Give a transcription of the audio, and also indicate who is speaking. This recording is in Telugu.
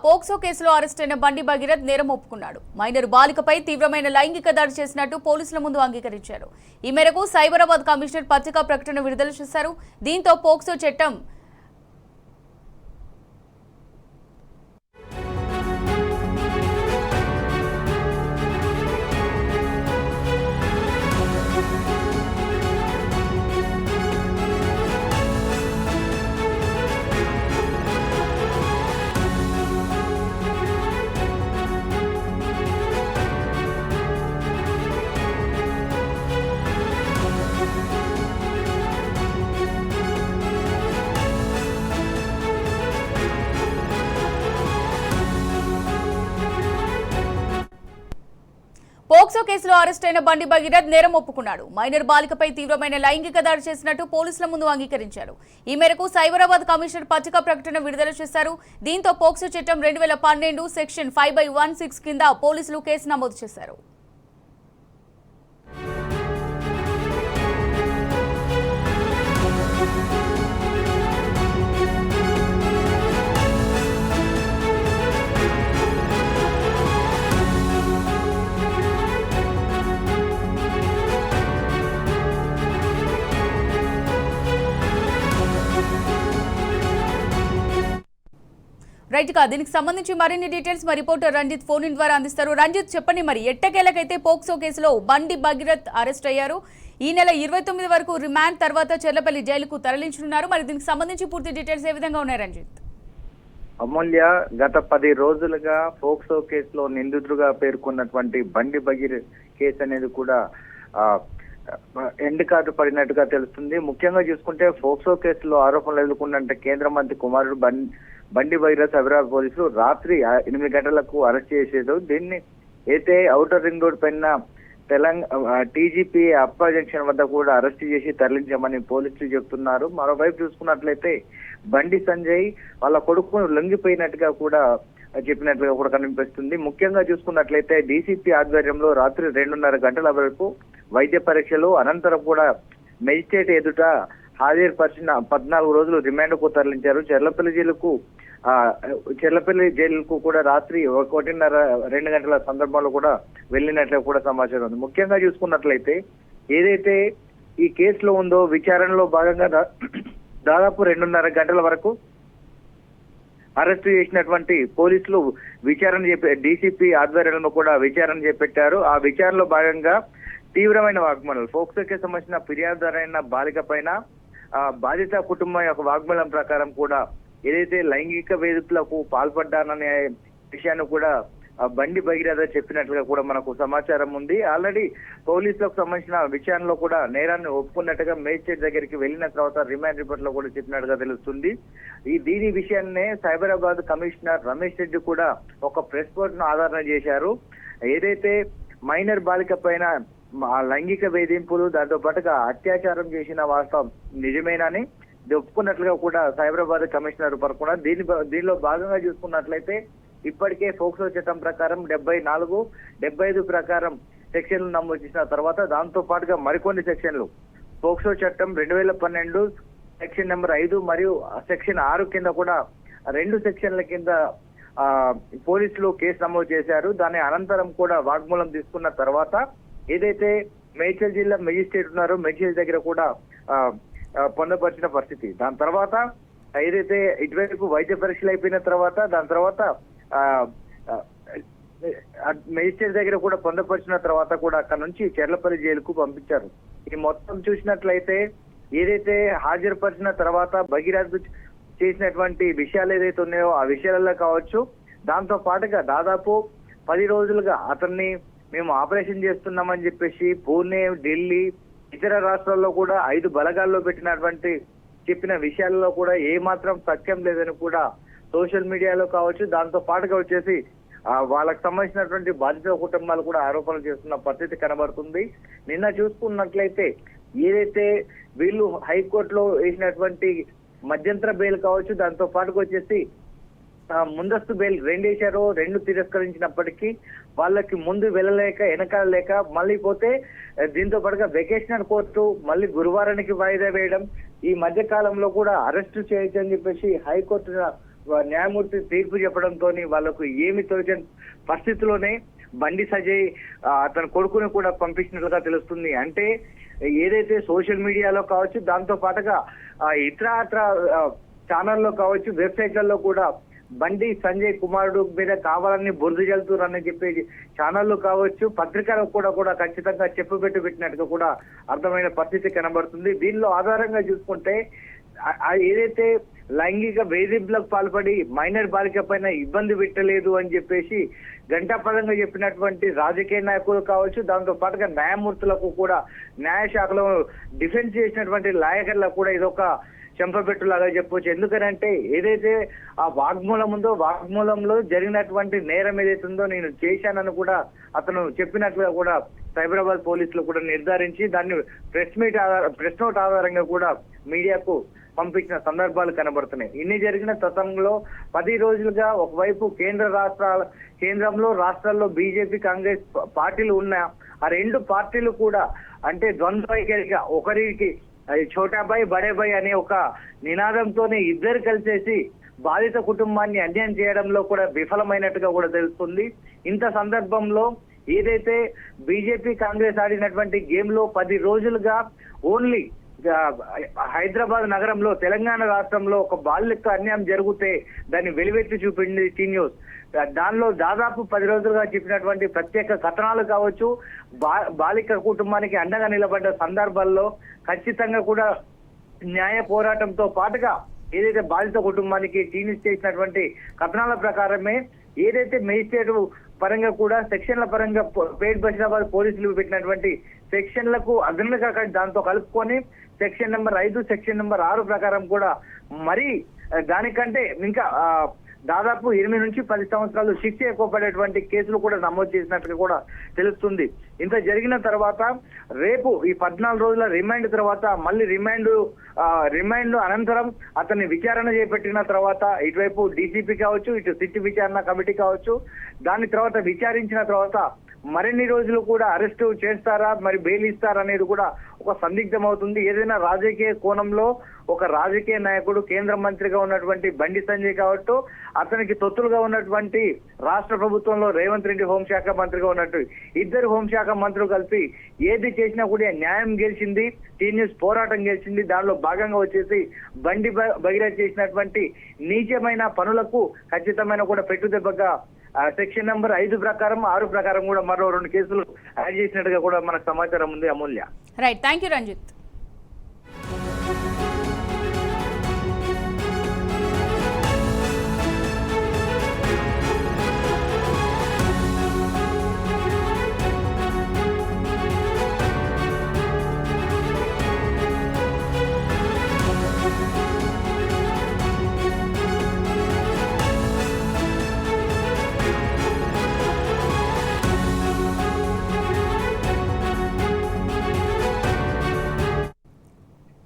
Speaker 1: పోక్సో కేసులో అరెస్ట్ అయిన బండి భగీరథ్ నేరం ఒప్పుకున్నాడు. మైనర్ బాలికపై తీవ్రమైన లైంగిక దాడి చేసినట్టు పోలీసుల ముందు అంగీకరించారు. ఈ మేరకు సైబరాబాద్ కమిషనర్ పత్రికా ప్రకటన విడుదల చేశారు. దీంతో పోక్సో చట్టం పోక్సో కేసులో అరెస్ట్ అయిన బండి భగీరథ్ నేరం ఒప్పుకున్నాడు. మైనర్ బాలికపై తీవ్రమైన లైంగిక దాడి చేసినట్టు పోలీసుల ముందు అంగీకరించారు. ఈ మేరకు సైబరాబాద్ కమిషనర్ పత్రికా ప్రకటన విడుదల చేశారు. దీంతో పోక్సో చట్టం 2012 సెక్షన్ 5/16 కింద పోలీసులు కేసు నమోదు చేశారు. రైట్ గా దీనికి సంబంధించి మరిన్ని డీటెయిల్స్ మా రిపోర్టర్ రంజిత్ ఫోన్ ఇన్ ద్వారా అందిస్తారు. రంజిత్, చెప్పండి, మరి ఎట్టకేలకైతే పోక్సో కేసులో బండి భగీరథ్ అరెస్ట్ అయ్యారు. ఈ నెల 29 వరకు రిమాండ్ తర్వాత చెర్లపల్లి జైలుకు తరలించనున్నారు. మరి దీనికి సంబంధించి పూర్తి డీటెయిల్స్ ఏ విధంగా ఉన్నాయి రంజిత్?
Speaker 2: అమూల్య, గత 10 రోజులుగా పోక్సో కేసులో నిందితుడుగా పేర్కొన్నటువంటి బండి భగీరథ్ కేసు అనేది కూడా ఎండ్ కార్డు పడినట్టుగా తెలుస్తుంది. ముఖ్యంగా చూసుకుంటే పోక్సో కేసులో ఆరోపణలు ఎదుర్కొన్న కేంద్ర మంత్రి కుమారుడు బండి భగీరథ్ సైబరాబాద్ పోలీసులు రాత్రి 8 గంటలకు అరెస్ట్ చేసేది. దీన్ని అయితే ఔటర్ రింగ్ రోడ్ పైన తెలంగాణ టీజీపీ అప్పా జంక్షన్ వద్ద కూడా అరెస్ట్ చేసి తరలించామని పోలీసులు చెప్తున్నారు. మరోవైపు చూసుకున్నట్లయితే బండి సంజయ్ వాళ్ళ కొడుకును లొంగిపోయినట్టుగా కూడా చెప్పినట్లుగా కూడా కనిపిస్తుంది. ముఖ్యంగా చూసుకున్నట్లయితే డీసీపీ ఆధ్వర్యంలో రాత్రి 2:30 గంటల వరకు వైద్య పరీక్షలు అనంతరం కూడా మెజిస్ట్రేట్ ఎదుట హాజరుపరిచిన 14 రోజులు రిమాండ్ కు తరలించారు. చెర్లపల్లి జైలుకు కూడా రాత్రి 1:30-2 గంటల సందర్భంలో కూడా వెళ్ళినట్లు కూడా సమాచారం ఉంది. ముఖ్యంగా చూసుకున్నట్లయితే ఏదైతే ఈ కేసులో ఉందో విచారణలో భాగంగా దాదాపు 2:30 గంటల వరకు అరెస్టు చేసినటువంటి పోలీసులు విచారణ డీసీపీ ఆధ్వర్యంలో కూడా విచారణ చేపట్టారు. ఆ విచారణలో భాగంగా తీవ్రమైన వాగ్మూలాలు పోక్సోకి సంబంధించిన ఫిర్యాదుదారైన బాలిక పైన బాధిత కుటుంబం యొక్క వాగ్మూలం ప్రకారం కూడా ఏదైతే లైంగిక వేధింపులకు పాల్పడ్డాననే విషయాన్ని కూడా బండి భగీరథ చెప్పినట్లుగా కూడా మనకు సమాచారం ఉంది. ఆల్రెడీ పోలీసులకు సంబంధించిన విషయంలో కూడా నేరాన్ని ఒప్పుకున్నట్టుగా మేజిస్ట్రేట్ దగ్గరికి వెళ్ళిన తర్వాత రిమాండ్ రిపోర్ట్ లో కూడా చెప్పినట్టుగా తెలుస్తుంది. దీని విషయాన్నే సైబరాబాద్ కమిషనర్ రమేష్ రెడ్డి కూడా ఒక ప్రెస్ నోట్ ను ఆధారణ చేశారు. ఏదైతే మైనర్ బాలిక పైన లైంగిక వేధింపులు దాంతో పాటుగా అత్యాచారం చేసిన వాస్తవం నిజమేనని ఒప్పుకున్నట్లుగా కూడా సైబరాబాద్ కమిషనర్ కూడా దీనిలో భాగంగా చూసుకున్నట్లయితే ఇప్పటికే పోక్సో చట్టం ప్రకారం 74, 75 ప్రకారం సెక్షన్లు నమోదు చేసిన తర్వాత దాంతో పాటుగా మరికొన్ని సెక్షన్లు పోక్సో చట్టం 2012 సెక్షన్ నెంబర్ 5 మరియు సెక్షన్ 6 కింద కూడా 2 సెక్షన్ల కింద పోలీసులు కేసు నమోదు చేశారు. దాని అనంతరం కూడా వాగ్మూలం తీసుకున్న తర్వాత ఏదైతే మేడ్చల్ జిల్లా మెజిస్ట్రేట్ ఉన్నారో మెజిస్ట్రేట్ దగ్గర కూడా పొందపరిచిన పరిస్థితి. దాని తర్వాత ఏదైతే ఇటువైపు వైద్య పరీక్షలు అయిపోయిన తర్వాత దాని తర్వాత మెజిస్ట్రేట్ దగ్గర కూడా పొందపరిచిన తర్వాత కూడా అక్కడ నుంచి చెర్లపల్లి జైలుకు పంపించారు. ఈ మొత్తం చూసినట్లయితే ఏదైతే హాజరుపరిచిన తర్వాత భగీరథ్ చేసినటువంటి విషయాలు ఏదైతే ఉన్నాయో ఆ విషయాలలో కావచ్చు, దాంతో పాటుగా దాదాపు 10 రోజులుగా అతన్ని మేము ఆపరేషన్ చేస్తున్నామని చెప్పేసి పూణే, ఢిల్లీ, ఇతర రాష్ట్రాల్లో కూడా 5 బలగాల్లో పెట్టినటువంటి చెప్పిన విషయాల్లో కూడా ఏ మాత్రం సత్యం లేదని కూడా సోషల్ మీడియాలో కావచ్చు, దాంతో పాటుగా వచ్చేసి వాళ్ళకు సంబంధించినటువంటి బాధిత కుటుంబాలు కూడా ఆరోపణలు చేస్తున్న పరిస్థితి కనబడుతుంది. నిన్న చూసుకున్నట్లయితే ఏదైతే వీళ్ళు హైకోర్టులో వేసినటువంటి మధ్యంతర బెయిల్ కావచ్చు, దాంతో పాటుగా వచ్చేసి ముందస్తు బెయిల్ 2 వేశారు. 2 తిరస్కరించినప్పటికీ వాళ్ళకి ముందు వెళ్ళలేక వెనకాల లేక మళ్ళీ పోతే దీంతో పాటుగా వెకేషనల్ కోర్టు మళ్ళీ గురువారానికి వాయిదా వేయడం, ఈ మధ్య కాలంలో కూడా అరెస్టు చేయొచ్చు అని చెప్పేసి హైకోర్టు న్యాయమూర్తి తీర్పు చెప్పడంతో వాళ్ళకు ఏమి తోచని పరిస్థితిలోనే బండి సంజయ్ అతని కొడుకుని కూడా పంపించినట్లుగా తెలుస్తుంది. అంటే ఏదైతే సోషల్ మీడియాలో కావచ్చు, దాంతో పాటుగా ఇతర ఛానల్లో కావచ్చు, వెబ్సైట్లలో కూడా బండి సంజయ్ కుమారుడు మీద కావాలని బురద జల్లుతారని చెప్పేసి ఛానళ్ళు కావచ్చు, పత్రికలకు కూడా ఖచ్చితంగా పెట్టినట్టుగా కూడా అర్థమైన పరిస్థితి కనబడుతుంది. దీనిలో ఆధారంగా చూసుకుంటే ఏదైతే లైంగిక వేధింపులకు పాల్పడి మైనర్ బాలిక పైన ఇబ్బంది పెట్టలేదు అని చెప్పేసి గంటాపదంగా చెప్పినటువంటి రాజకీయ నాయకులు కావచ్చు, దాంతో పాటుగా న్యాయమూర్తులకు కూడా న్యాయశాఖలో డిఫెన్స్ చేసినటువంటి లాయర్లకు కూడా ఇదొక చెంపపెట్టులాగా చెప్పవచ్చు. ఎందుకనంటే ఏదైతే ఆ వాగ్మూలం ఉందో, వాగ్మూలంలో జరిగినటువంటి నేరం ఏదైతే ఉందో నేను చేశానని కూడా అతను చెప్పినట్లుగా కూడా సైబరాబాద్ పోలీసులు కూడా నిర్ధారించి దాన్ని ప్రెస్ నోట్ ఆధారంగా కూడా మీడియాకు పంపించిన సందర్భాలు కనబడుతున్నాయి. ఇన్ని జరిగిన తతంలో 10 రోజులుగా ఒకవైపు కేంద్రంలో రాష్ట్రాల్లో బీజేపీ కాంగ్రెస్ పార్టీలు ఉన్న ఆ రెండు పార్టీలు కూడా అంటే ద్వంద్వైఖరిగా ఒకరికి ఛోటాబాయ్ బడేబాయ్ అనే ఒక నినాదంతోనే ఇద్దరు కలిసేసి బాధిత కుటుంబాన్ని అన్యాయం చేయడంలో కూడా విఫలమైనట్టుగా కూడా తెలుస్తుంది. ఇంత సందర్భంలో ఏదైతే బీజేపీ కాంగ్రెస్ ఆడినటువంటి గేమ్ లో 10 రోజులుగా ఓన్లీ హైదరాబాద్ నగరంలో తెలంగాణ రాష్ట్రంలో ఒక బాలిక అన్యాయం జరిగితే దాన్ని వెలువెత్తి చూపింది టీ న్యూస్. దానిలో దాదాపు 10 రోజులుగా చెప్పినటువంటి ప్రత్యేక కథనాలు కావచ్చు, బాలిక కుటుంబానికి అండగా నిలబడ్డ సందర్భాల్లో ఖచ్చితంగా కూడా న్యాయ పోరాటంతో పాటుగా ఏదైతే బాధిత కుటుంబానికి టీ న్యూస్ చేసినటువంటి కథనాల ప్రకారమే ఏదైతే మేజిస్ట్రేట్ పరంగా కూడా సెక్షన్ల పరంగా పేట్ బషీరాబాద్ పోలీసులు పెట్టినటువంటి సెక్షన్లకు అదనంగా దాంతో కలుపుకొని సెక్షన్ నెంబర్ 5, సెక్షన్ నెంబర్ 6 ప్రకారం కూడా మరి దానికంటే ఇంకా దాదాపు 8 నుంచి 10 సంవత్సరాలు శిక్ష ఎక్కువ పడేటువంటి కేసులు కూడా నమోదు చేసినట్టుగా కూడా తెలుస్తుంది. ఇంత జరిగిన తర్వాత రేపు ఈ 14 రోజుల రిమాండ్ తర్వాత మళ్ళీ రిమాండ్ అనంతరం అతన్ని విచారణ చేపట్టిన తర్వాత ఇటువైపు డీసీపీ కావచ్చు, ఇటు సిట్ విచారణ కమిటీ కావచ్చు, దాని తర్వాత విచారించిన తర్వాత మరిన్ని రోజులు కూడా అరెస్టు చేస్తారా, మరి బెయిల్ ఇస్తారా అనేది కూడా ఒక సందిగ్ధం అవుతుంది. ఏదైనా రాజకీయ కోణంలో ఒక రాజకీయ నాయకుడు కేంద్ర మంత్రిగా ఉన్నటువంటి బండి సంజయ్ కావచ్చు, అతనికి తొత్తులుగా ఉన్నటువంటి రాష్ట్ర ప్రభుత్వంలో రేవంత్ రెడ్డి హోంశాఖ మంత్రిగా ఉన్నట్టు ఇద్దరు హోంశాఖ మంత్రులు కలిపి ఏది చేసినా కూడా న్యాయం గెలిచింది, టీ న్యూస్ పోరాటం గెలిచింది. దానిలో భాగంగా వచ్చేసి బండి భగీరథ్ చేసినటువంటి నీచమైన పనులకు ఖచ్చితమైన కూడా పెట్టుదెబ్బగా సెక్షన్ నెంబర్ 5 ప్రకారం 6 ప్రకారం కూడా మరో 2 కేసులు యాడ్ చేసినట్టుగా కూడా మనకు సమాచారం ఉంది. Amulya.
Speaker 1: Right, thank you Ranjith.